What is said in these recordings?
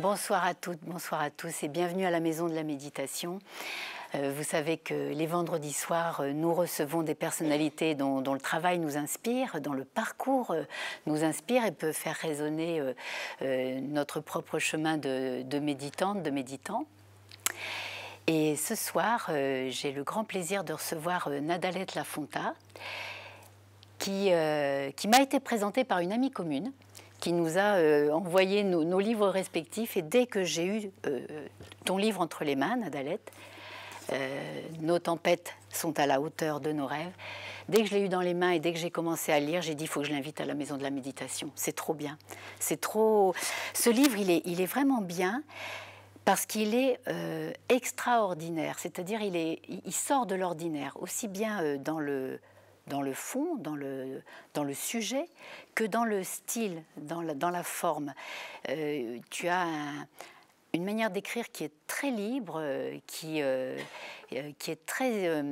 Bonsoir à toutes, bonsoir à tous et bienvenue à la Maison de la Méditation. Vous savez que les vendredis soirs, nous recevons des personnalités dont le travail nous inspire, dont le parcours nous inspire et peut faire résonner notre propre chemin de méditante, de méditant. Et ce soir, j'ai le grand plaisir de recevoir Nadalette Lafonta, qui m'a été présentée par une amie commune, qui nous a envoyé nos livres respectifs. Et dès que j'ai eu ton livre entre les mains, Nadalette, nos tempêtes sont à la hauteur de nos rêves. Dès que je l'ai eu dans les mains et dès que j'ai commencé à lire, j'ai dit il faut que je l'invite à la Maison de la Méditation. C'est trop bien. C'est trop. Ce livre, il est vraiment bien parce qu'il est extraordinaire. C'est-à-dire, il sort de l'ordinaire, aussi bien dans le fond, dans le sujet, que dans le style, dans la forme. Tu as une manière d'écrire qui est très libre, qui est très...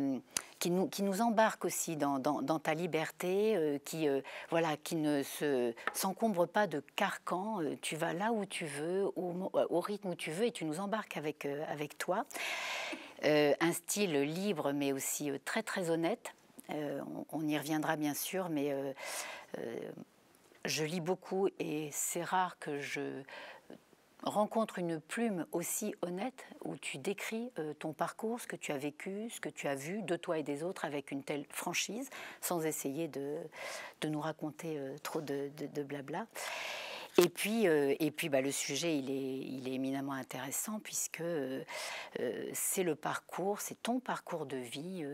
qui nous embarque aussi dans ta liberté, qui ne s'encombre pas de carcans. Tu vas là où tu veux, au rythme où tu veux, et tu nous embarques avec toi. Un style libre, mais aussi très très honnête. On y reviendra bien sûr, mais je lis beaucoup et c'est rare que je rencontre une plume aussi honnête où tu décris ton parcours, ce que tu as vécu, ce que tu as vu de toi et des autres avec une telle franchise, sans essayer de nous raconter trop de blabla. Et puis le sujet, il est éminemment intéressant puisque c'est le parcours, c'est ton parcours de vie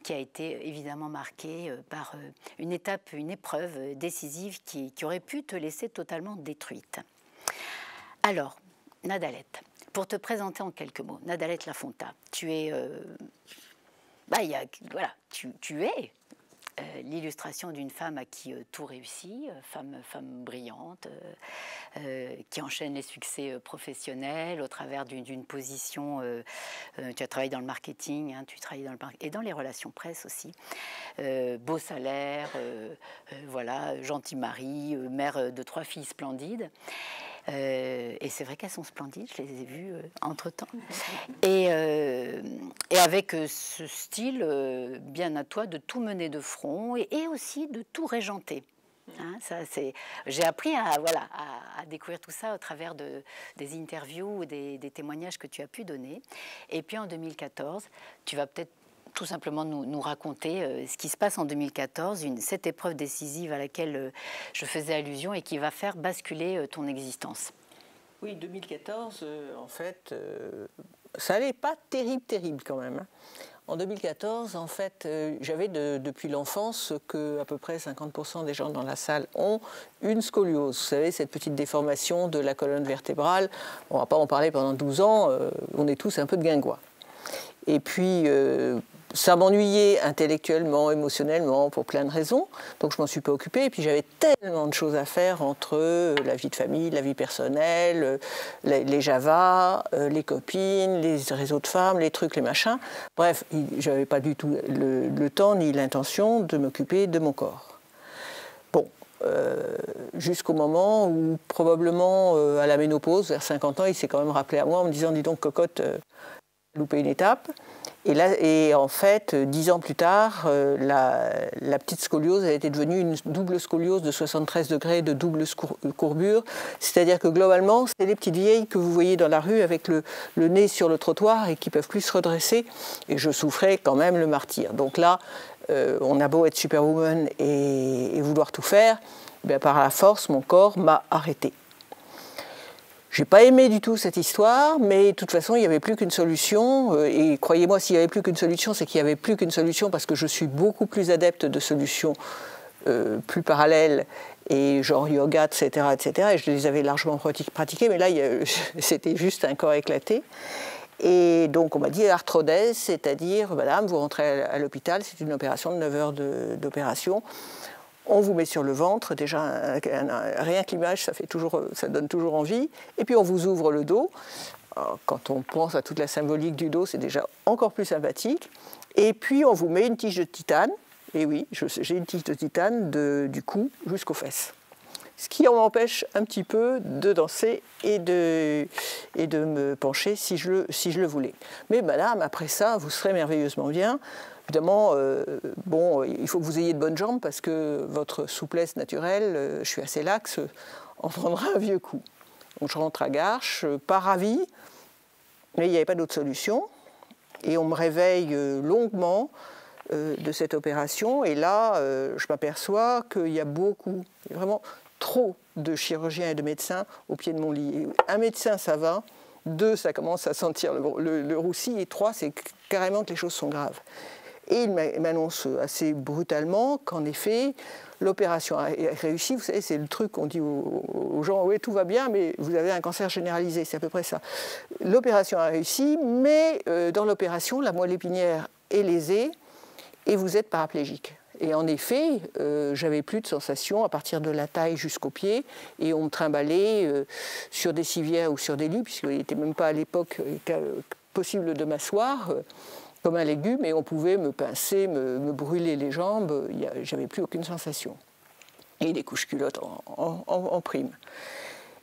qui a été évidemment marqué par une épreuve décisive qui aurait pu te laisser totalement détruite. Alors, Nadalette, pour te présenter en quelques mots, Nadalette Lafonta, tu es, tu es l'illustration d'une femme à qui tout réussit, femme brillante, qui enchaîne les succès professionnels au travers d'une position. Tu as travaillé dans le marketing, hein, et dans les relations presse aussi. Beau salaire, gentil mari, mère de 3 filles splendides. Et c'est vrai qu'elles sont splendides, je les ai vues entre-temps. Et avec ce style bien à toi de tout mener de front et aussi de tout régenter. Hein, j'ai appris à découvrir tout ça au travers des interviews ou des témoignages que tu as pu donner. Et puis en 2014, tu vas peut-être tout simplement nous raconter ce qui se passe en 2014, cette épreuve décisive à laquelle je faisais allusion et qui va faire basculer ton existence. Oui, 2014, en fait, ça n'allait pas terrible quand même. Hein. En 2014, en fait, j'avais depuis l'enfance ce que à peu près 50% des gens dans la salle ont, une scoliose. Vous savez, cette petite déformation de la colonne vertébrale. On ne va pas en parler pendant 12 ans, on est tous un peu de guingois. Et puis, ça m'ennuyait intellectuellement, émotionnellement, pour plein de raisons. Donc je m'en suis pas occupée. Et puis j'avais tellement de choses à faire entre la vie de famille, la vie personnelle, les Java, les copines, les réseaux de femmes, les trucs, les machins. Bref, je n'avais pas du tout le temps ni l'intention de m'occuper de mon corps. Bon, jusqu'au moment où probablement à la ménopause, vers 50 ans, il s'est quand même rappelé à moi en me disant « Dis donc, cocotte, loupé une étape ». Et en fait, 10 ans plus tard, la petite scoliose a été devenue une double scoliose de 73 degrés de double courbure. C'est-à-dire que globalement, c'est les petites vieilles que vous voyez dans la rue avec le nez sur le trottoir et qui ne peuvent plus se redresser. Et je souffrais quand même le martyre. Donc là, on a beau être superwoman et vouloir tout faire, bien par la force, mon corps m'a arrêtée. Je n'ai pas aimé du tout cette histoire, mais de toute façon, il n'y avait plus qu'une solution. Et croyez-moi, s'il n'y avait plus qu'une solution, c'est qu'il n'y avait plus qu'une solution parce que je suis beaucoup plus adepte de solutions plus parallèles et genre yoga, etc., etc. Et je les avais largement pratiquées, mais là, c'était juste un corps éclaté. Et donc, on m'a dit arthrodèse, c'est-à-dire, madame, vous rentrez à l'hôpital, c'est une opération de 9 heures d'opération. On vous met sur le ventre, déjà rien que l'image, ça donne toujours envie. Et puis on vous ouvre le dos. Alors, quand on pense à toute la symbolique du dos, c'est déjà encore plus sympathique. Et puis on vous met une tige de titane. Et oui, j'ai une tige de titane du cou jusqu'aux fesses. ce qui m'empêche un petit peu de danser et de me pencher si je le voulais. Mais madame, après ça, vous serez merveilleusement bien. Évidemment, bon, il faut que vous ayez de bonnes jambes parce que votre souplesse naturelle, je suis assez laxe, en prendra un vieux coup. Donc je rentre à Garches, pas ravie, mais il n'y avait pas d'autre solution. Et on me réveille longuement de cette opération. Et là, je m'aperçois qu'il y a vraiment trop de chirurgiens et de médecins au pied de mon lit. Un médecin, ça va. 2, ça commence à sentir le roussi. Et 3, c'est carrément que les choses sont graves. Et il m'annonce assez brutalement qu'en effet, l'opération a réussi. Vous savez, c'est le truc qu'on dit aux gens, oui, tout va bien, mais vous avez un cancer généralisé, c'est à peu près ça. L'opération a réussi, mais dans l'opération, la moelle épinière est lésée et vous êtes paraplégique. Et en effet, j'avais plus de sensation à partir de la taille jusqu'aux pieds, et on me trimballait sur des civières ou sur des lits, puisqu'il n'était même pas à l'époque possible de m'asseoir, comme un légume, et on pouvait me pincer, me brûler les jambes, j'avais plus aucune sensation. Et des couches culottes en prime.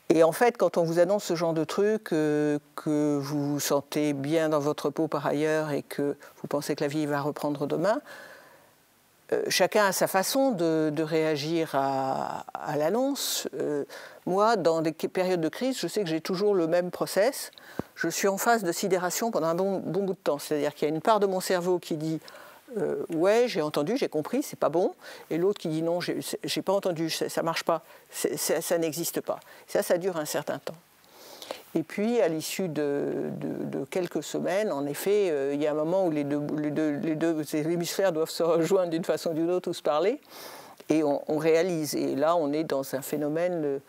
Et en fait, quand on vous annonce ce genre de truc, que vous vous sentez bien dans votre peau par ailleurs et que vous pensez que la vie va reprendre demain, chacun a sa façon de réagir à l'annonce. Moi, dans des périodes de crise, je sais que j'ai toujours le même process. Je suis en phase de sidération pendant un bon bout de temps. C'est-à-dire qu'il y a une part de mon cerveau qui dit ouais, j'ai entendu, j'ai compris, c'est pas bon. Et l'autre qui dit non, j'ai pas entendu, ça marche pas, ça n'existe pas. Ça dure un certain temps. Et puis, à l'issue de quelques semaines, en effet, il y a un moment où les deux hémisphères doivent se rejoindre d'une façon ou d'une autre ou se parler, et on réalise. Et là, on est dans un phénomène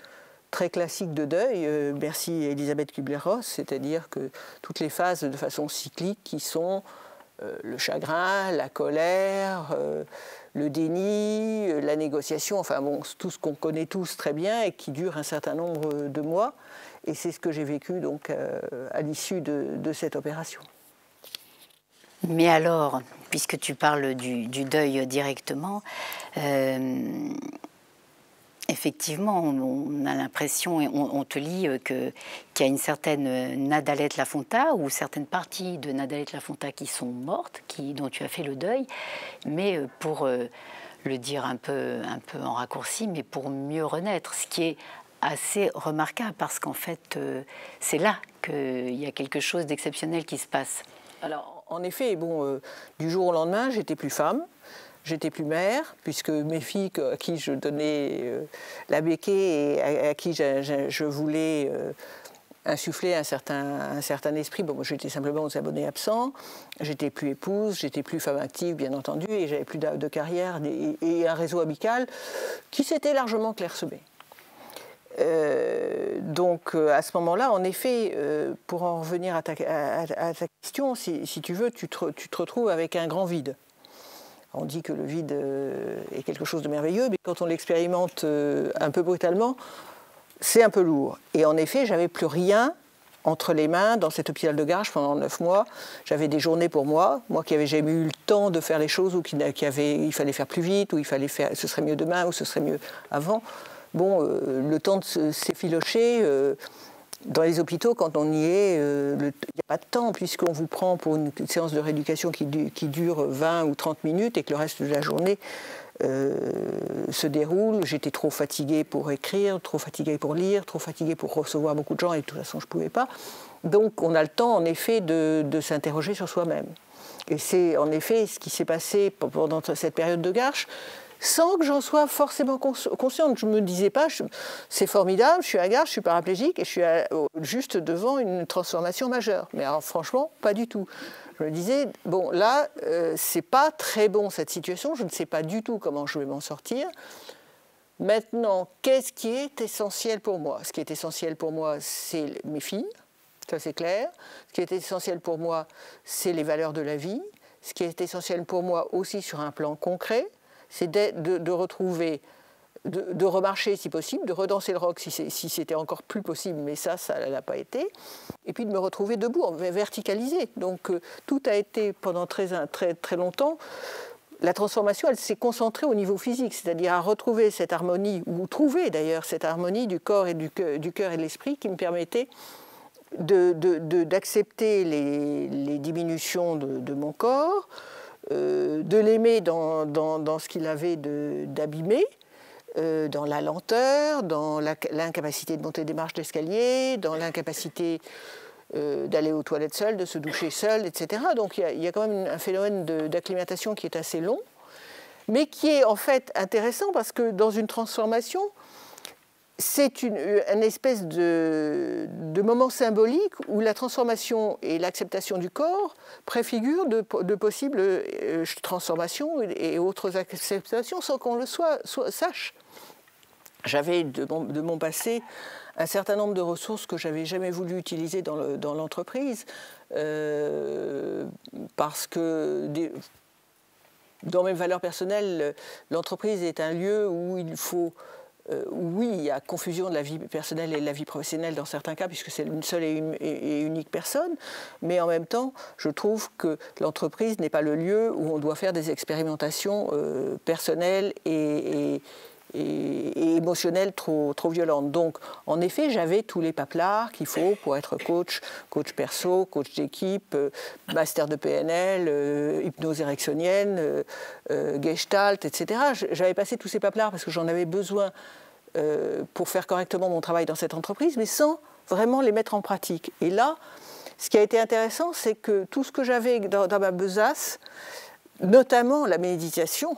très classique de deuil. Merci Elisabeth Kubler-Ross, c'est-à-dire que toutes les phases de façon cyclique qui sont le chagrin, la colère, le déni, la négociation, enfin bon, tout ce qu'on connaît tous très bien et qui dure un certain nombre de mois. Et c'est ce que j'ai vécu donc, à l'issue de cette opération. Mais alors, puisque tu parles du deuil directement, effectivement, on a l'impression, et on te lit qu'il y a une certaine Nadalette Lafonta, ou certaines parties de Nadalette Lafonta qui sont mortes, dont tu as fait le deuil, mais pour le dire un peu en raccourci, mais pour mieux renaître, ce qui est assez remarquable, parce qu'en fait, c'est là qu'il y a quelque chose d'exceptionnel qui se passe. Alors, en effet, bon, du jour au lendemain, j'étais plus femme, j'étais plus mère, puisque mes filles à qui je donnais la béquée et à qui je voulais insuffler un certain esprit. Bon, moi, j'étais simplement aux abonnés absents, j'étais plus épouse, j'étais plus femme active, bien entendu, et j'avais plus de carrière et un réseau amical qui s'était largement clairsemé. Donc à ce moment-là, en effet, pour en revenir à ta question, si tu veux, tu te retrouves avec un grand vide. On dit que le vide est quelque chose de merveilleux, mais quand on l'expérimente un peu brutalement, c'est un peu lourd. Et en effet, j'avais plus rien entre les mains dans cet hôpital de Garches pendant 9 mois. J'avais des journées pour moi qui n'avais jamais eu le temps de faire les choses, ou il fallait faire plus vite, ou il fallait faire, ce serait mieux demain, ou ce serait mieux avant. Bon, le temps de s'effilocher, dans les hôpitaux, quand on y est, il n'y a pas de temps, puisqu'on vous prend pour une séance de rééducation qui dure 20 ou 30 minutes et que le reste de la journée se déroule. J'étais trop fatiguée pour écrire, trop fatiguée pour lire, trop fatiguée pour recevoir beaucoup de gens, et de toute façon, je ne pouvais pas. Donc, on a le temps, en effet, de s'interroger sur soi-même. Et c'est, en effet, ce qui s'est passé pendant cette période de Garches, sans que j'en sois forcément consciente. Je ne me disais pas, c'est formidable, je suis à Garches, je suis paraplégique et je suis juste devant une transformation majeure. Mais alors franchement, pas du tout. Je me disais, bon là, c'est pas très bon cette situation, je ne sais pas du tout comment je vais m'en sortir. Maintenant, qu'est-ce qui est essentiel pour moi? Ce qui est essentiel pour moi, c'est mes filles, ça c'est clair. Ce qui est essentiel pour moi, c'est les valeurs de la vie. Ce qui est essentiel pour moi aussi sur un plan concret, c'est de retrouver, de remarcher si possible, de redanser le rock si c'était encore plus possible, mais ça n'a pas été, et puis de me retrouver debout, verticalisé. Donc tout a été pendant très, très, très longtemps la transformation, elle s'est concentrée au niveau physique, c'est-à-dire à retrouver cette harmonie, ou trouver d'ailleurs cette harmonie du corps et du cœur et de l'esprit qui me permettait d'accepter les diminutions de mon corps, de l'aimer dans ce qu'il avait d'abîmé, dans la lenteur, dans l'incapacité de monter des marches d'escalier, dans l'incapacité d'aller aux toilettes seul, de se doucher seul, etc. Donc il y a quand même un phénomène d'acclimatation qui est assez long, mais qui est en fait intéressant parce que dans une transformation, c'est une espèce de moment symbolique où la transformation et l'acceptation du corps préfigurent de possibles transformations et autres acceptations sans qu'on le sache. J'avais de mon passé un certain nombre de ressources que je n'avais jamais voulu utiliser dans l'entreprise parce que dans mes valeurs personnelles, l'entreprise est un lieu où il faut... oui, il y a confusion de la vie personnelle et de la vie professionnelle dans certains cas, puisque c'est une seule et unique personne, mais en même temps, je trouve que l'entreprise n'est pas le lieu où on doit faire des expérimentations personnelles et émotionnelles trop violentes. Donc, en effet, j'avais tous les paplards qu'il faut pour être coach perso, coach d'équipe, master de PNL, hypnose ericksonienne, gestalt, etc. J'avais passé tous ces paplards parce que j'en avais besoin pour faire correctement mon travail dans cette entreprise, mais sans vraiment les mettre en pratique. Et là, ce qui a été intéressant, c'est que tout ce que j'avais dans ma besace, notamment la méditation,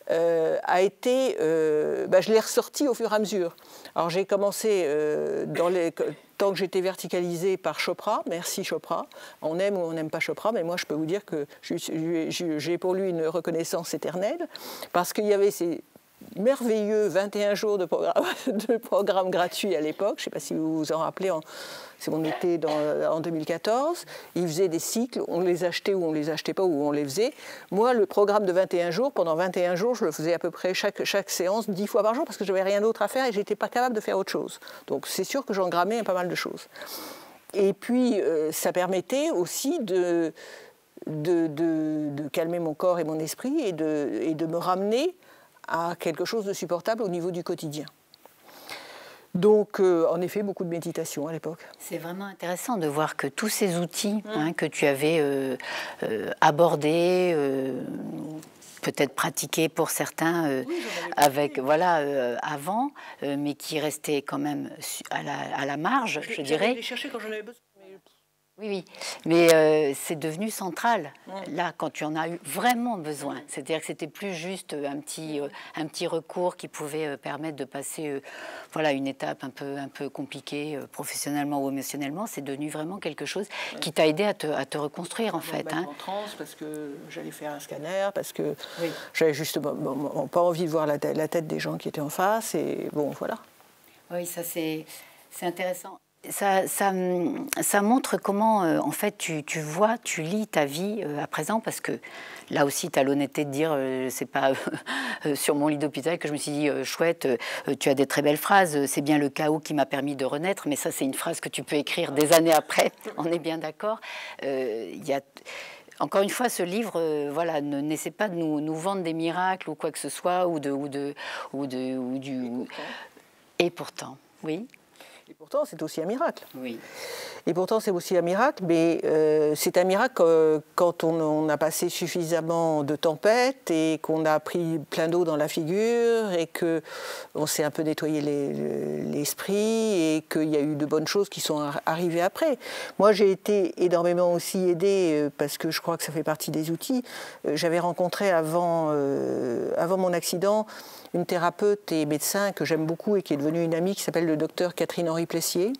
a été, je l'ai ressorti au fur et à mesure. Alors j'ai commencé tant que j'étais verticalisée par Chopra, merci Chopra, on aime ou on n'aime pas Chopra, mais moi je peux vous dire que j'ai pour lui une reconnaissance éternelle, parce qu'il y avait ces merveilleux 21 jours de programme gratuit à l'époque, je ne sais pas si vous vous en rappelez, on était en 2014, ils faisaient des cycles, on les achetait ou on ne les achetait pas, ou on les faisait. Moi, le programme de 21 jours, pendant 21 jours, je le faisais à peu près chaque séance 10 fois par jour, parce que je n'avais rien d'autre à faire et je n'étais pas capable de faire autre chose. Donc c'est sûr que j'engrammais pas mal de choses. Et puis, ça permettait aussi de calmer mon corps et mon esprit et de me ramener à quelque chose de supportable au niveau du quotidien. Donc, en effet, beaucoup de méditation à l'époque. C'est vraiment intéressant de voir que tous ces outils que tu avais abordés, peut-être pratiqués pour certains avant, mais qui restaient quand même à la marge, je dirais. Les chercher quand j'en avais besoin. Oui, mais c'est devenu central, là, quand tu en as eu vraiment besoin. C'est-à-dire que c'était plus juste un petit recours qui pouvait permettre de passer une étape un peu compliquée professionnellement ou émotionnellement. C'est devenu vraiment quelque chose qui t'a aidé à te reconstruire, en fait. En transe, parce que j'allais faire un scanner, parce que j'avais justement pas envie de voir la tête des gens qui étaient en face, et bon, voilà. Oui, ça c'est intéressant. Ça montre comment, en fait, tu lis ta vie à présent, parce que là aussi, tu as l'honnêteté de dire, c'est pas sur mon lit d'hôpital que je me suis dit, chouette, tu as des très belles phrases, c'est bien le chaos qui m'a permis de renaître, mais ça, c'est une phrase que tu peux écrire des années après, on est bien d'accord. Encore une fois, ce livre, n'essaie pas de nous vendre des miracles ou quoi que ce soit, Et pourtant, oui. Et pourtant, c'est aussi un miracle. Oui. Et pourtant, c'est aussi un miracle, mais c'est un miracle quand on a passé suffisamment de tempêtes et qu'on a pris plein d'eau dans la figure et qu'on s'est un peu nettoyé l'esprit et qu'il y a eu de bonnes choses qui sont arrivées après. Moi, j'ai été énormément aussi aidée parce que je crois que ça fait partie des outils. J'avais rencontré avant mon accident une thérapeute et médecin que j'aime beaucoup et qui est devenue une amie qui s'appelle le docteur Catherine-Henri Plessier,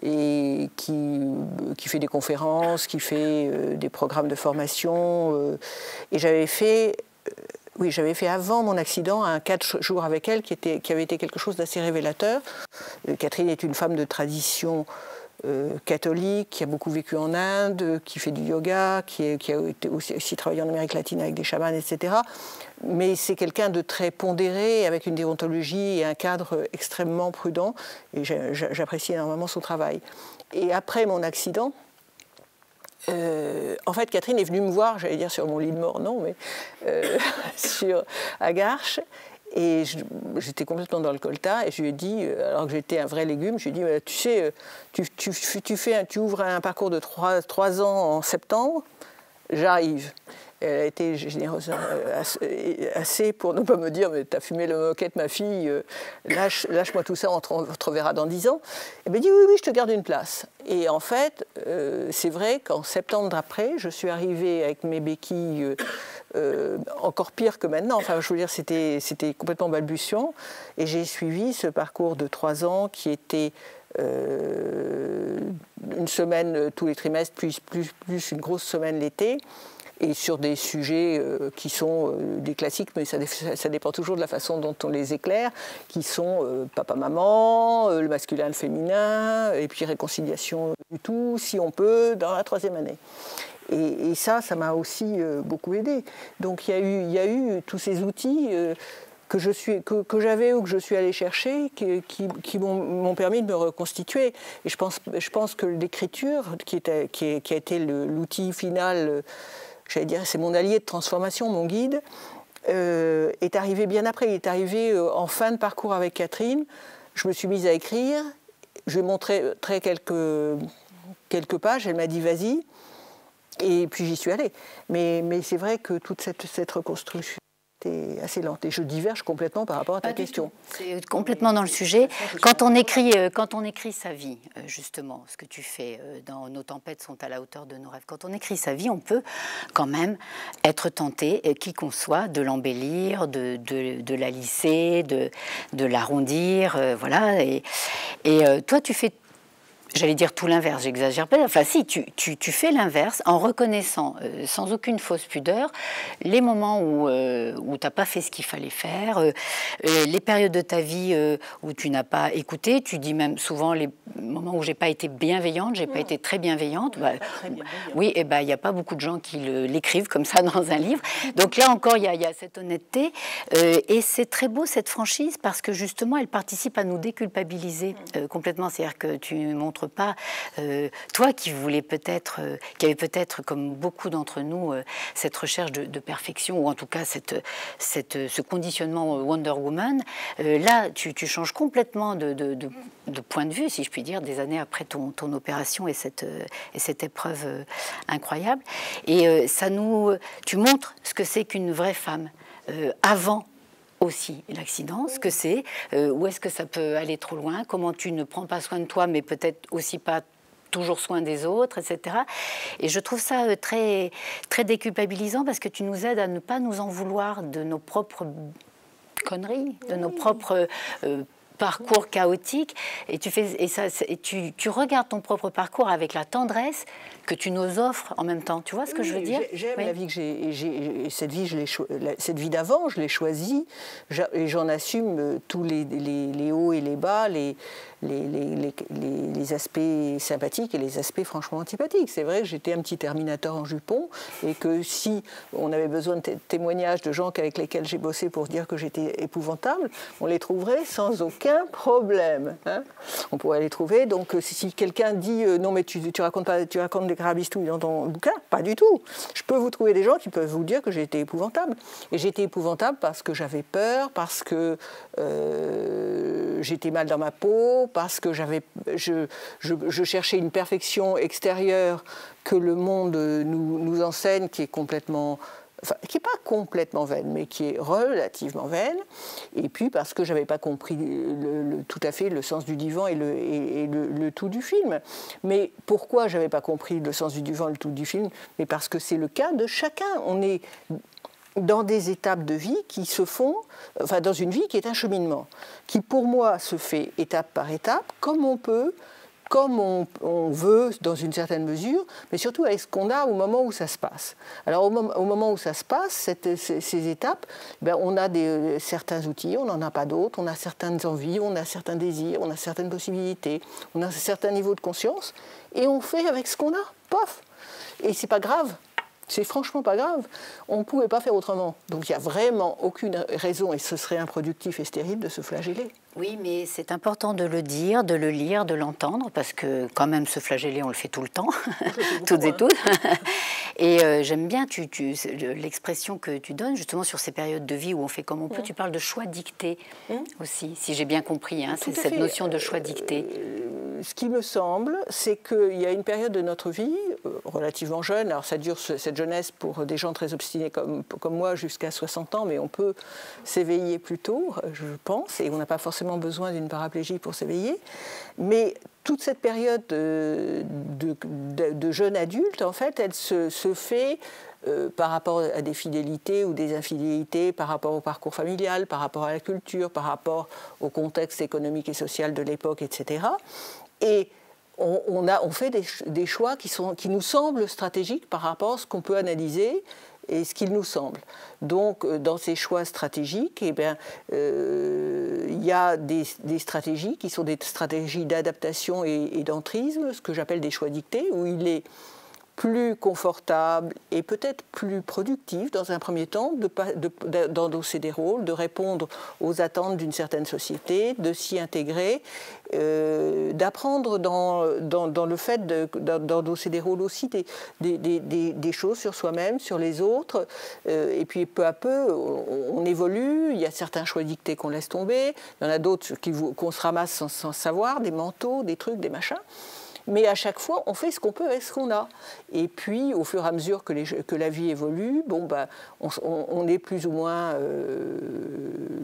et qui fait des conférences, qui fait des programmes de formation. Et j'avais fait avant mon accident un 4 jours avec elle qui avait été quelque chose d'assez révélateur. Catherine est une femme de tradition catholique, qui a beaucoup vécu en Inde, qui fait du yoga, qui a aussi travaillé en Amérique latine avec des chamans, etc. Mais c'est quelqu'un de très pondéré, avec une déontologie et un cadre extrêmement prudent, et j'apprécie énormément son travail. Et après mon accident, En fait, Catherine est venue me voir, j'allais dire sur mon lit de mort, non, mais à Garches. Et j'étais complètement dans le colta et je lui ai dit, alors que j'étais un vrai légume, je lui ai dit, tu sais, tu ouvres un parcours de 3 ans en septembre, j'arrive. Elle a été généreuse assez pour ne pas me dire, mais t'as fumé le moquette, ma fille, lâche-moi tout ça, on te reverra dans 10 ans. Elle m'a dit, oui, je te garde une place. Et en fait, c'est vrai qu'en septembre d'après, je suis arrivée avec mes béquilles encore pire que maintenant. Enfin, je veux dire, c'était complètement balbutiant. Et j'ai suivi ce parcours de 3 ans qui était une semaine tous les trimestres, plus une grosse semaine l'été. Et sur des sujets qui sont des classiques, mais ça dépend toujours de la façon dont on les éclaire, qui sont papa-maman, le masculin, le féminin, et puis réconciliation du tout, si on peut, dans la 3e année. Et ça m'a aussi beaucoup aidé. Donc il y a eu tous ces outils que j'avais ou que je suis allée chercher, qui m'ont permis de me reconstituer. Et je pense que l'écriture, qui a été l'outil final, j'allais dire, c'est mon allié de transformation, mon guide, est arrivé bien après. Il est arrivé en fin de parcours avec Catherine. Je me suis mise à écrire. Je lui ai montré quelques pages. Elle m'a dit, vas-y. Et puis j'y suis allée. Mais c'est vrai que toute cette reconstruction était assez lente. Et je diverge complètement par rapport à ta question. C'est complètement dans le sujet. Quand on écrit sa vie, justement, ce que tu fais dans Nos tempêtes sont à la hauteur de nos rêves, quand on écrit sa vie, on peut quand même être tenté, qui qu'on soit, de l'embellir, de la lisser, de l'arrondir, voilà. Et toi, tu fais... J'allais dire tout l'inverse, j'exagère pas. Enfin, si, tu fais l'inverse en reconnaissant, sans aucune fausse pudeur, les moments où tu n'as pas fait ce qu'il fallait faire, les périodes de ta vie où tu n'as pas écouté. Tu dis même souvent les moments où j'ai pas été bienveillante, j'ai pas été très bienveillante. Bah, oui, et ben il n'y a pas beaucoup de gens qui l'écrivent comme ça dans un livre. Donc là encore, il y a cette honnêteté et c'est très beau cette franchise parce que justement, elle participe à nous déculpabiliser complètement. C'est-à-dire que tu montres pas toi qui voulais peut-être, qui avait peut-être comme beaucoup d'entre nous cette recherche de perfection ou en tout cas ce conditionnement Wonder Woman. Là, tu changes complètement de point de vue, si je puis dire, des années après ton opération et cette épreuve incroyable. Et tu montres ce que c'est qu'une vraie femme avant aussi l'accident, ce que c'est, où est-ce que ça peut aller trop loin, comment tu ne prends pas soin de toi, mais peut-être aussi pas toujours soin des autres, etc. Et je trouve ça très, très déculpabilisant parce que tu nous aides à ne pas nous en vouloir de nos propres conneries, de nos propres parcours chaotiques. Et tu regardes ton propre parcours avec la tendresse que tu nous offres en même temps. Tu vois ce que je veux dire? J'aime la vie que j'ai. Cette vie d'avant, je l'ai choisie et j'en assume tous les hauts et les bas, les aspects sympathiques et les aspects franchement antipathiques. C'est vrai que j'étais un petit Terminator en jupon et que si on avait besoin de témoignages de gens avec lesquels j'ai bossé pour dire que j'étais épouvantable, on les trouverait sans aucun problème. Hein, on pourrait les trouver. Donc si quelqu'un dit non mais tu racontes des carabistouilles dans ton bouquin, pas du tout. Je peux vous trouver des gens qui peuvent vous dire que j'ai été épouvantable. Et j'ai été épouvantable parce que j'avais peur, parce que j'étais mal dans ma peau, parce que je cherchais une perfection extérieure que le monde nous enseigne, qui est complètement... Enfin, qui n'est pas complètement vaine, mais qui est relativement vaine, et puis parce que je n'avais pas compris tout à fait le sens du divan et le tout du film. Mais pourquoi je n'avais pas compris le sens du divan et le tout du film? Mais parce que c'est le cas de chacun. On est dans des étapes de vie qui se font, enfin dans une vie qui est un cheminement, qui pour moi se fait étape par étape, comme on peut, comme on veut dans une certaine mesure, mais surtout avec ce qu'on a au moment où ça se passe. Alors au moment où ça se passe, ces étapes, ben, on a certains outils, on n'en a pas d'autres, on a certaines envies, on a certains désirs, on a certaines possibilités, on a un certain niveau de conscience, et on fait avec ce qu'on a, pof. Et c'est pas grave. C'est franchement pas grave. On ne pouvait pas faire autrement. Donc il n'y a vraiment aucune raison, et ce serait improductif et stérile, de se flageller. Oui, mais c'est important de le dire, de le lire, de l'entendre, parce que quand même se flageller, on le fait tout le temps, toutes et tous. Et j'aime bien l'expression que tu donnes justement sur ces périodes de vie où on fait comme on peut. Tu parles de choix dictés aussi, si j'ai bien compris, hein, c'est cette notion de choix dicté. Ce qui me semble, c'est qu'il y a une période de notre vie, relativement jeune, alors ça dure cette jeunesse pour des gens très obstinés comme moi jusqu'à 60 ans, mais on peut s'éveiller plus tôt, je pense, et on n'a pas forcément besoin d'une paraplégie pour s'éveiller. Mais toute cette période de jeune adulte, en fait, elle se fait par rapport à des fidélités ou des infidélités, par rapport au parcours familial, par rapport à la culture, par rapport au contexte économique et social de l'époque, etc. Et on fait des choix qui nous semblent stratégiques par rapport à ce qu'on peut analyser et ce qu'il nous semble. Donc, dans ces choix stratégiques, il y a des stratégies qui sont des stratégies d'adaptation et d'entrisme, ce que j'appelle des choix dictés, où il est plus confortable et peut-être plus productif dans un premier temps d'endosser des rôles, de répondre aux attentes d'une certaine société, de s'y intégrer, d'apprendre dans le fait d'endosser des rôles aussi des choses sur soi-même, sur les autres, et puis peu à peu on évolue. Il y a certains choix dictés qu'on laisse tomber, il y en a d'autres qu'on se ramasse sans savoir, des manteaux, des trucs, des machins. Mais à chaque fois, on fait ce qu'on peut avec ce qu'on a. Et puis, au fur et à mesure que la vie évolue, on est plus ou moins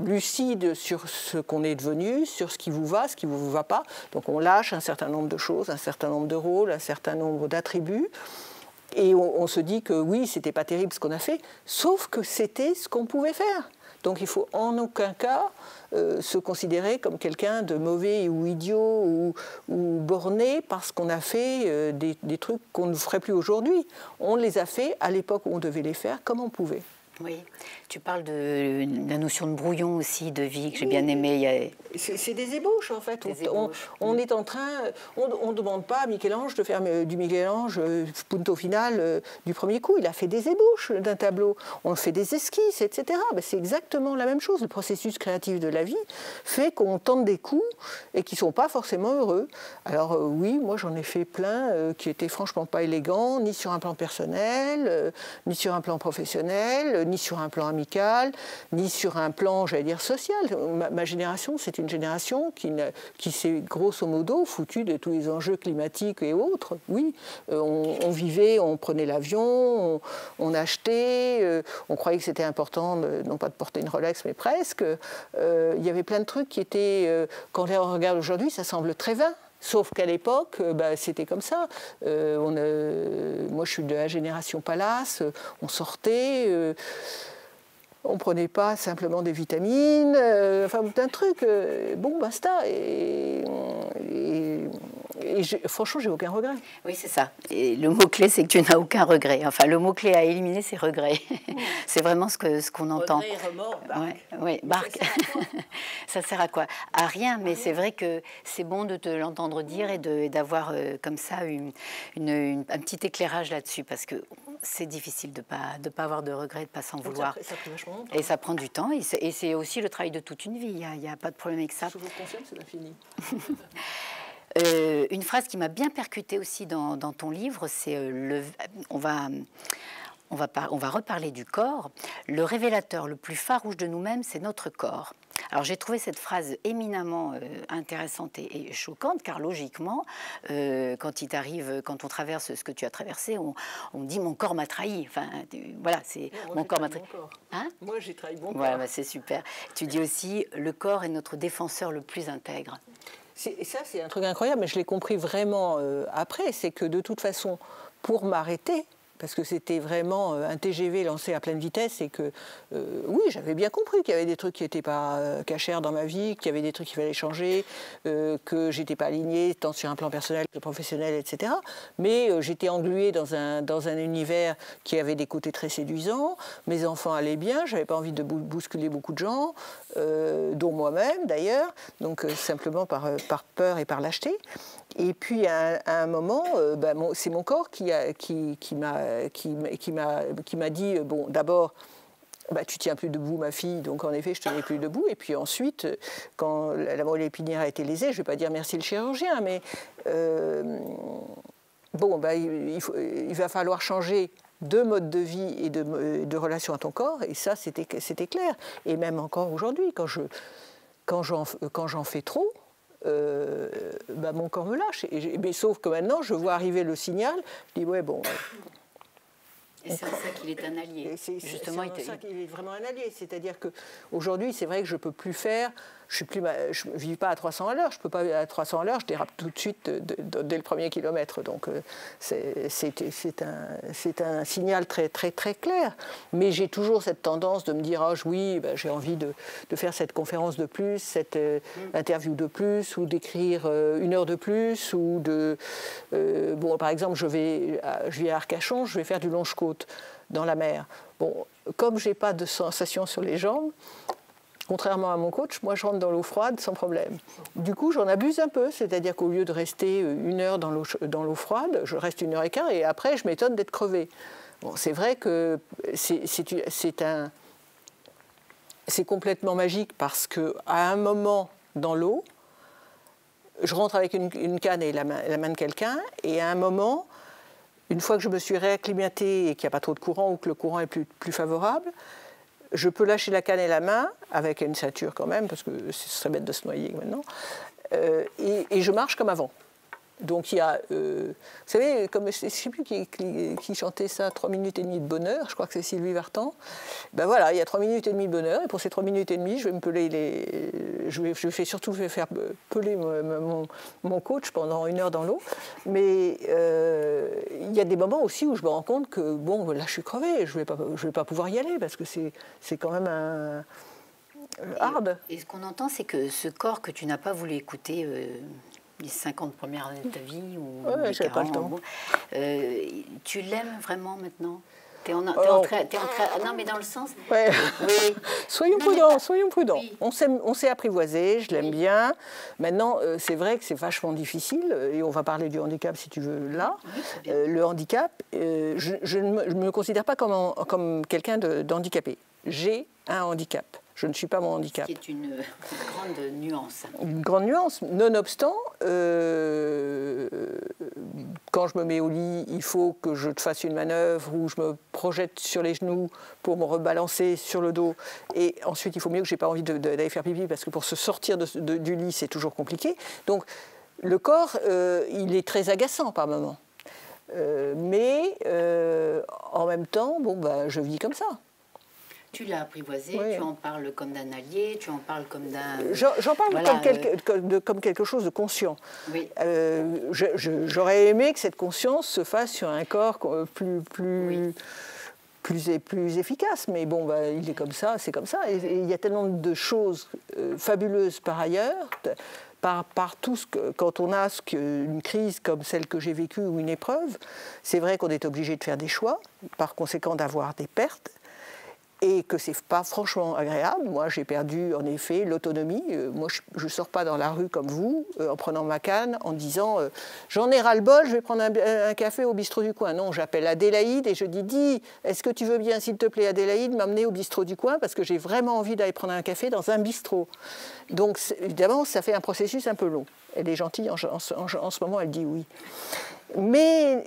lucide sur ce qu'on est devenu, sur ce qui vous va, ce qui ne vous va pas. Donc, on lâche un certain nombre de choses, un certain nombre de rôles, un certain nombre d'attributs. Et on se dit que oui, c'était pas terrible ce qu'on a fait, sauf que c'était ce qu'on pouvait faire. Donc il ne faut en aucun cas se considérer comme quelqu'un de mauvais ou idiot ou borné parce qu'on a fait des trucs qu'on ne ferait plus aujourd'hui. On les a fait à l'époque où on devait les faire comme on pouvait. Oui, tu parles de la notion de brouillon aussi, de vie, que j'ai bien aimé. C'est des ébauches en fait. On est en train, on ne demande pas à Michel-Ange de faire du Michel-Ange punto final du premier coup. Il a fait des ébauches d'un tableau. On fait des esquisses, etc. C'est exactement la même chose. Le processus créatif de la vie fait qu'on tente des coups et qui ne sont pas forcément heureux. Alors oui, moi j'en ai fait plein qui étaient franchement pas élégants, ni sur un plan personnel, ni sur un plan professionnel, ni sur un plan amical, ni sur un plan, j'allais dire, social. Ma génération, c'est une génération qui s'est grosso modo foutue de tous les enjeux climatiques et autres. Oui, on vivait, on prenait l'avion, on achetait, on croyait que c'était important, non pas de porter une Rolex, mais presque. Il y avait plein de trucs qui étaient, quand on regarde aujourd'hui, ça semble très vain. Sauf qu'à l'époque, c'était comme ça. Moi, je suis de la génération Palace. On sortait, on ne prenait pas simplement des vitamines, enfin, plein de trucs. Bon, basta. Franchement, j'ai aucun regret. Oui, c'est ça. Et le mot-clé, c'est que tu n'as aucun regret. Enfin, le mot-clé à éliminer, c'est regret. C'est vraiment ce qu'on entend. Regret, remords, barque. Oui, barque. Ça sert à quoi? À rien, mais c'est vrai que c'est bon de te l'entendre dire et d'avoir comme ça un petit éclairage là-dessus, parce que c'est difficile de pas avoir de regrets, de ne pas s'en vouloir. Ça prend vachement longtemps. Et ça prend du temps, et c'est aussi le travail de toute une vie. Il n'y a pas de problème avec ça. Je vous confirme, c'est l'infini. Une phrase qui m'a bien percutée aussi dans ton livre, c'est on va reparler du corps. Le révélateur le plus farouche de nous-mêmes, c'est notre corps. Alors j'ai trouvé cette phrase éminemment intéressante et choquante, car logiquement, quand on traverse ce que tu as traversé, on dit mon corps m'a trahi. Enfin, voilà, c'est mon corps m'a trahi. Hein? Moi, j'ai trahi mon corps. Ouais, c'est super. Tu dis aussi le corps est notre défenseur le plus intègre. Ça, c'est un truc incroyable, mais je l'ai compris vraiment après. C'est que de toute façon, pour m'arrêter, parce que c'était vraiment un TGV lancé à pleine vitesse et que, oui, j'avais bien compris qu'il y avait des trucs qui n'étaient pas cachers dans ma vie, qu'il y avait des trucs qu'il fallait changer, que je n'étais pas alignée tant sur un plan personnel que professionnel, etc. Mais j'étais engluée dans un univers qui avait des côtés très séduisants. Mes enfants allaient bien, je n'avais pas envie de bousculer beaucoup de gens, dont moi-même d'ailleurs, donc simplement par peur et par lâcheté. Et puis à un moment, c'est mon corps qui m'a m'a dit, bon, d'abord, bah, tu tiens plus debout, ma fille, donc en effet, je tenais plus debout. Et puis ensuite, quand la moelle épinière a été lésée, je ne vais pas dire merci le chirurgien, mais bon, bah, il va falloir changer de mode de vie et de relation à ton corps, et ça, c'était clair. Et même encore aujourd'hui, quand j'en fais trop, bah, mon corps me lâche. Mais sauf que maintenant, je vois arriver le signal, je dis, ouais, bon... Et c'est en ça qu'il est un allié. Justement, c'est en ça qu'il est vraiment un allié. C'est-à-dire qu'aujourd'hui, c'est vrai que je ne peux plus faire... Je ne vis pas à 300 à l'heure. Je ne peux pas à 300 à l'heure, je dérape tout de suite dès le premier kilomètre. Donc, c'est un signal très, très, très clair. Mais j'ai toujours cette tendance de me dire, oh, oui, ben, j'ai envie de faire cette conférence de plus, cette interview de plus, ou d'écrire 1 heure de plus, ou de... bon, par exemple, je vais à Arcachon, je vais faire du longe-côte dans la mer. Bon, comme je n'ai pas de sensation sur les jambes, contrairement à mon coach, moi je rentre dans l'eau froide sans problème. Du coup, j'en abuse un peu, c'est-à-dire qu'au lieu de rester 1 heure dans l'eau froide, je reste 1 heure et quart et après je m'étonne d'être crevée. Bon, c'est vrai que c'est complètement magique parce qu'à un moment dans l'eau, je rentre avec une canne et la main de quelqu'un, et à un moment, une fois que je me suis réacclimatée et qu'il n'y a pas trop de courant ou que le courant est plus favorable, je peux lâcher la canne et la main, avec une ceinture quand même, parce que ce serait bête de se noyer maintenant, et je marche comme avant. Donc il y a, vous savez, comme je ne sais plus qui chantait ça, 3 minutes et demie de bonheur, je crois que c'est Sylvie Vartan. Ben voilà, il y a 3 minutes et demie de bonheur, et pour ces 3 minutes et demie, je vais me peler je vais surtout faire peler mon coach pendant 1 heure dans l'eau. Mais il y a des moments aussi où je me rends compte que, bon, là je suis crevée, je vais pas pouvoir y aller, parce que c'est quand même hard. Et ce qu'on entend, c'est que ce corps que tu n'as pas voulu écouter... les 50 premières années de ta vie ou ouais, les 40, pas le temps. Bon, tu l'aimes vraiment maintenant? Non, mais dans le sens... Ouais. Oui. Soyons prudents. Oui. On s'est apprivoisé, je l'aime bien. Maintenant, c'est vrai que c'est vachement difficile, et on va parler du handicap si tu veux là. Oui, le handicap, je ne me considère pas comme quelqu'un d'handicapé. J'ai un handicap. Je ne suis pas mon handicap. Ce qui est une grande nuance. Une grande nuance. Nonobstant, quand je me mets au lit, il faut que je fasse une manœuvre où je me projette sur les genoux pour me rebalancer sur le dos. Et ensuite, il faut mieux que je n'ai pas envie d'aller faire pipi, parce que pour se sortir du lit, c'est toujours compliqué. Donc, le corps, il est très agaçant par moments. Mais en même temps, bon, bah, je vis comme ça. Tu l'as apprivoisé, oui. Tu en parles comme d'un allié, tu en parles comme d'un... J'en parle voilà, comme quelque chose de conscient. Oui. J'aurais aimé que cette conscience se fasse sur un corps plus efficace, mais bon, bah, il est comme ça, c'est comme ça. Et il y a tellement de choses fabuleuses par ailleurs, par tout quand on a une crise comme celle que j'ai vécue ou une épreuve, c'est vrai qu'on est obligé de faire des choix, par conséquent d'avoir des pertes, et que c'est pas franchement agréable. Moi, j'ai perdu en effet l'autonomie. Moi, je sors pas dans la rue comme vous, en prenant ma canne, en disant j'en ai ras-le-bol, je vais prendre un café au bistrot du coin. Non, j'appelle Adélaïde et je dis est-ce que tu veux bien, s'il te plaît, Adélaïde, m'amener au bistrot du coin, parce que j'ai vraiment envie d'aller prendre un café dans un bistrot. Donc, évidemment, ça fait un processus un peu long. Elle est gentille, en ce moment, elle dit oui. Mais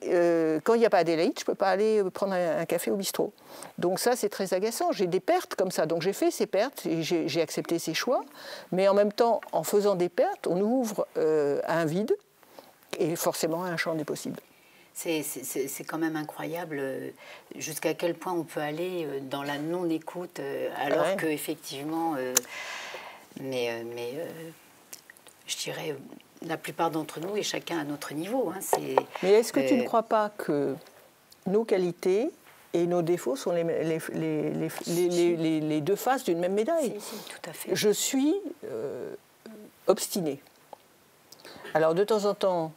quand il n'y a pas Adélaïde, je ne peux pas aller prendre un café au bistrot. Donc ça, c'est très agaçant. J'ai des pertes comme ça. Donc j'ai fait ces pertes, et j'ai accepté ces choix. Mais en même temps, en faisant des pertes, on ouvre un vide et forcément un champ des possibles. C'est quand même incroyable jusqu'à quel point on peut aller dans la non-écoute, alors ouais. qu'effectivement... je dirais... La plupart d'entre nous, et chacun à notre niveau. Hein, mais est-ce que tu ne crois pas que nos qualités et nos défauts sont les deux faces d'une même médaille? Si, tout à fait. Je suis obstinée. Alors, de temps en temps,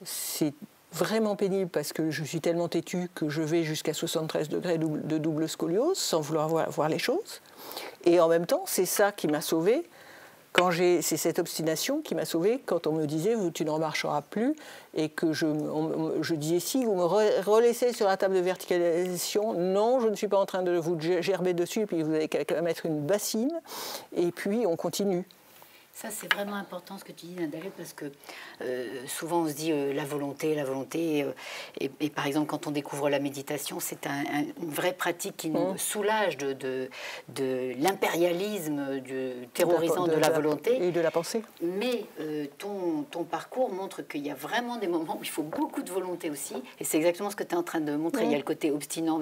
c'est vraiment pénible parce que je suis tellement têtue que je vais jusqu'à 73 degrés de double scoliose sans vouloir voir les choses. Et en même temps, c'est ça qui m'a sauvée c'est cette obstination qui m'a sauvée quand on me disait « tu ne remarcheras plus » et que je disais « si vous me relaissez sur la table de verticalisation, non, je ne suis pas en train de vous gerber dessus, et puis vous avez qu'à mettre une bassine, et puis on continue ». Ça, c'est vraiment important ce que tu dis, Nadèle, parce que souvent on se dit la volonté. Et par exemple, quand on découvre la méditation, c'est une vraie pratique qui nous soulage de l'impérialisme terrorisant de la volonté. Et de la pensée. Mais ton parcours montre qu'il y a vraiment des moments où il faut beaucoup de volonté aussi. Et c'est exactement ce que tu es en train de montrer. Il y a le côté obstinant.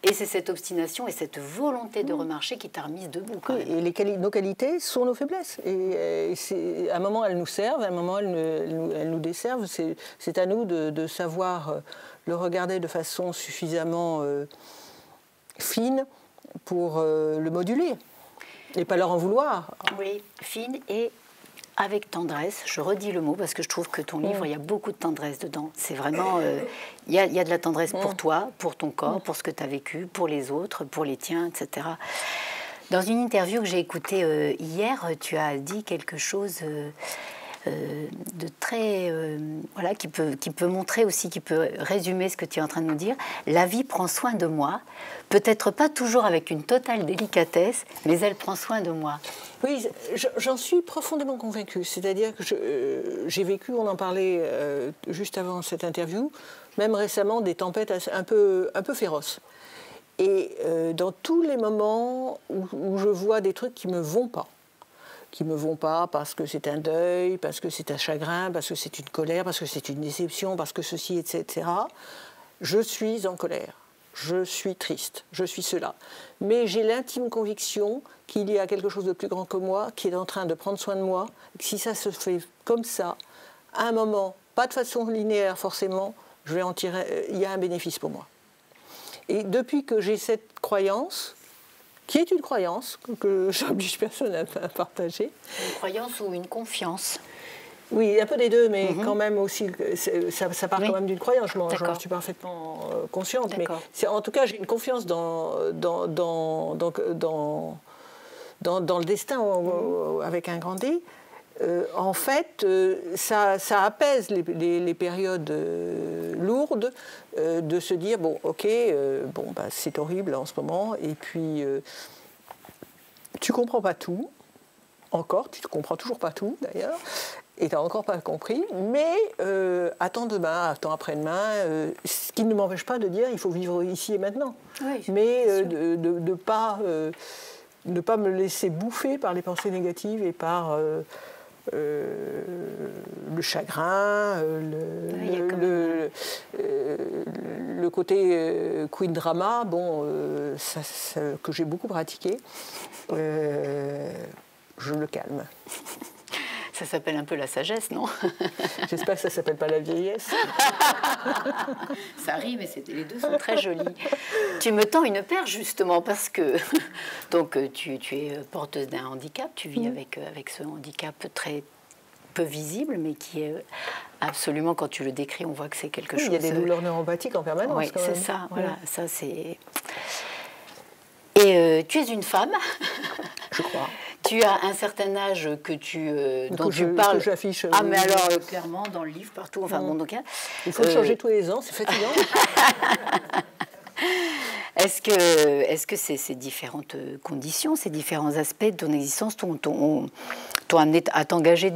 Et c'est cette obstination et cette volonté de remarcher qui t'a remise debout. Quand même. Et nos qualités sont nos faiblesses. À un moment, elles nous servent, à un moment, elles nous desservent. C'est à nous de savoir le regarder de façon suffisamment fine pour le moduler et pas leur en vouloir. Oui, fine et avec tendresse. Je redis le mot parce que je trouve que ton livre, il y a beaucoup de tendresse dedans. C'est vraiment... il y a de la tendresse pour toi, pour ton corps, pour ce que tu as vécu, pour les autres, pour les tiens, etc. Dans une interview que j'ai écoutée hier, tu as dit quelque chose de très... voilà, qui peut montrer aussi, qui peut résumer ce que tu es en train de nous dire. La vie prend soin de moi, peut-être pas toujours avec une totale délicatesse, mais elle prend soin de moi. Oui, j'en suis profondément convaincue. C'est-à-dire que j'ai vécu, on en parlait juste avant cette interview, même récemment, des tempêtes un peu féroces. Et dans tous les moments où je vois des trucs qui ne me vont pas parce que c'est un deuil, parce que c'est un chagrin, parce que c'est une colère, parce que c'est une déception, parce que ceci, etc., je suis en colère, je suis triste, je suis cela. Mais j'ai l'intime conviction qu'il y a quelque chose de plus grand que moi qui est en train de prendre soin de moi. Si ça se fait comme ça, à un moment, pas de façon linéaire forcément, je vais en tirer, il y a un bénéfice pour moi. Et depuis que j'ai cette croyance, qui est une croyance que j'oblige personne à partager. Une croyance ou une confiance? Oui, un peu des deux, mais quand même aussi, ça part quand même d'une croyance, j'en suis parfaitement consciente. Mais en tout cas, j'ai une confiance dans le destin avec un grand D. En fait, ça apaise les périodes lourdes de se dire bon, ok, c'est horrible en ce moment, et puis tu comprends pas tout, encore, tu ne comprends toujours pas tout d'ailleurs, et tu n'as encore pas compris, mais attends demain, attends après-demain, ce qui ne m'empêche pas de dire il faut vivre ici et maintenant, mais de ne pas me laisser bouffer par les pensées négatives et par le chagrin, le côté queen drama, que j'ai beaucoup pratiqué, je le calme. Ça s'appelle un peu la sagesse, non? J'espère que ça ne s'appelle pas la vieillesse. Ça rime, mais les deux sont très jolis. Tu me tends une perche, justement, parce que donc, tu es porteuse d'un handicap, tu vis avec ce handicap très peu visible, mais qui est absolument, quand tu le décris, on voit que c'est quelque chose... Il y a des douleurs neuropathiques en permanence. Oui, c'est ça, voilà, ça c'est... Et tu es une femme. Je crois. Tu as un certain âge dont tu parles. Que j'affiche. Ah, mais alors, clairement, dans le livre, partout. Enfin, bon, donc, il faut le changer tous les ans, c'est fatigant. Est-ce que ces différentes conditions, ces différents aspects de ton existence t'ont amené à t'engager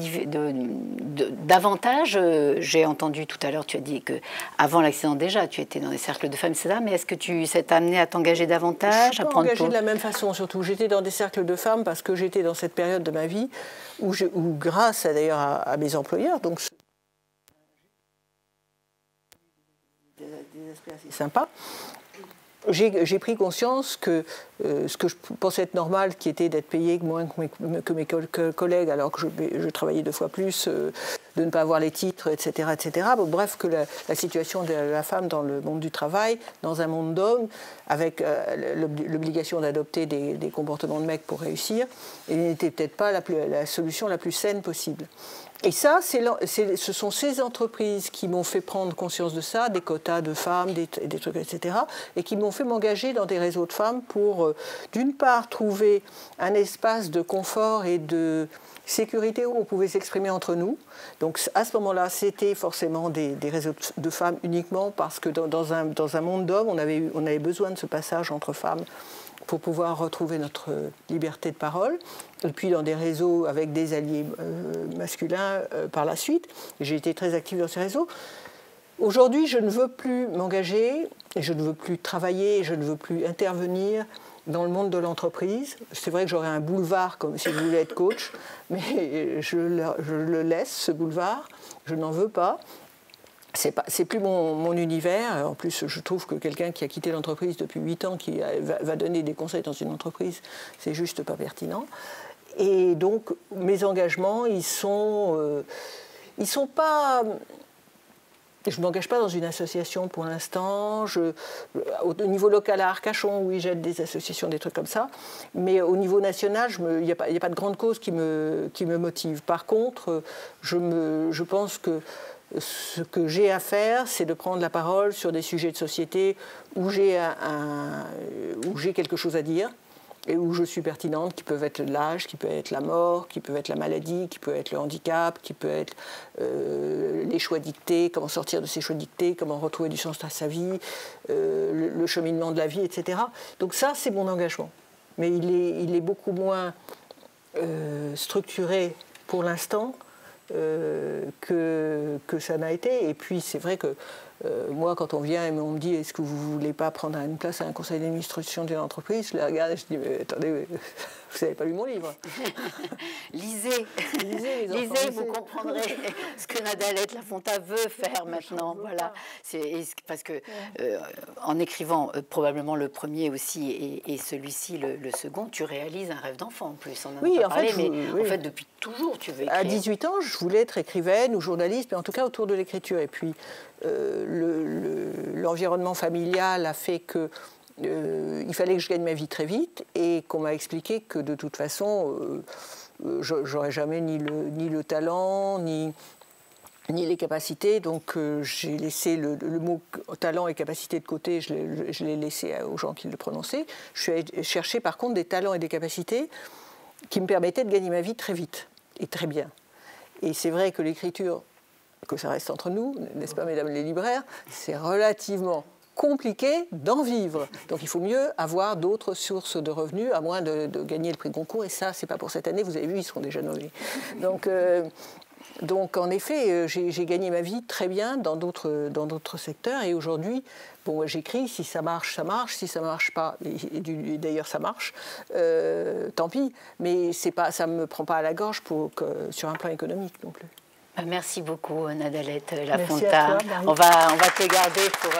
davantage? J'ai entendu tout à l'heure, tu as dit qu'avant l'accident déjà, tu étais dans des cercles de femmes, etc. Mais est-ce que ça t'a amené à t'engager davantage? Je ne suis pas engagée de la même façon, surtout. J'étais dans des cercles de femmes parce que j'étais dans cette période de ma vie où grâce d'ailleurs à mes employeurs, donc des aspects assez sympas, j'ai pris conscience que ce que je pensais être normal, qui était d'être payé moins que mes collègues, alors que je travaillais 2 fois plus, de ne pas avoir les titres, etc. etc. Bon, bref, que la situation de la femme dans le monde du travail, dans un monde d'hommes, avec l'obligation d'adopter des comportements de mecs pour réussir, n'était peut-être pas la solution la plus saine possible. Et ça, ce sont ces entreprises qui m'ont fait prendre conscience de ça, des quotas de femmes, des trucs, etc., et qui m'ont fait m'engager dans des réseaux de femmes pour, d'une part, trouver un espace de confort et de sécurité où on pouvait s'exprimer entre nous. Donc à ce moment-là, c'était forcément des réseaux de femmes uniquement parce que dans un monde d'hommes, on avait besoin de ce passage entre femmes pour pouvoir retrouver notre liberté de parole, et puis dans des réseaux avec des alliés masculins par la suite. J'ai été très active dans ces réseaux. Aujourd'hui, je ne veux plus m'engager, et je ne veux plus travailler, et je ne veux plus intervenir dans le monde de l'entreprise. C'est vrai que j'aurais un boulevard comme si je voulais être coach, mais je le laisse, ce boulevard, je n'en veux pas. C'est plus mon univers. En plus, je trouve que quelqu'un qui a quitté l'entreprise depuis 8 ans, qui va donner des conseils dans une entreprise, c'est juste pas pertinent. Et donc, mes engagements, ils sont pas... Je ne m'engage pas dans une association pour l'instant. Au niveau local à Arcachon, oui, j'aide des associations, des trucs comme ça. Mais au niveau national, il n'y a pas de grande cause qui me motive. Par contre, je pense que ce que j'ai à faire, c'est de prendre la parole sur des sujets de société où j'ai quelque chose à dire et où je suis pertinente, qui peuvent être l'âge, qui peut être la mort, qui peut être la maladie, qui peut être le handicap, qui peut être les choix dictés, comment sortir de ces choix dictés, comment retrouver du sens à sa vie, le cheminement de la vie, etc. Donc ça, c'est mon engagement. Mais il est beaucoup moins structuré pour l'instant que ça n'a été. Et puis c'est vrai que moi, quand on vient et on me dit est-ce que vous ne voulez pas prendre une place à un conseil d'administration d'une entreprise, je les regarde et je dis mais attendez, vous n'avez pas lu mon livre. Lisez, vous comprendrez ce que Nadalette Lafonta veut faire maintenant. Voilà. Parce que en écrivant probablement le premier aussi et celui-ci le second, tu réalises un rêve d'enfant en plus. On en a pas parlé, mais en fait depuis toujours tu veux écrire. À 18 ans, je voulais être écrivaine ou journaliste, mais en tout cas autour de l'écriture. Et puis l'environnement familial a fait que il fallait que je gagne ma vie très vite et qu'on m'a expliqué que de toute façon, j'aurais jamais ni le talent, ni les capacités. Donc j'ai laissé le mot talent et capacité de côté, je l'ai laissé aux gens qui le prononçaient. Je suis allée chercher par contre des talents et des capacités qui me permettaient de gagner ma vie très vite et très bien. Et c'est vrai que l'écriture, que ça reste entre nous, n'est-ce pas, mesdames les libraires, c'est relativement compliqué d'en vivre. Donc il faut mieux avoir d'autres sources de revenus, à moins de gagner le prix Goncourt. Et ça, c'est pas pour cette année, vous avez vu, ils seront déjà nommés. Donc en effet, j'ai gagné ma vie très bien dans d'autres secteurs. Et aujourd'hui, bon, j'écris, si ça marche, ça marche. Si ça ne marche pas, et d'ailleurs ça marche, tant pis. Mais ça ne me prend pas à la gorge sur un plan économique non plus. Merci beaucoup, Nadalette Lafonta. On va te garder pour...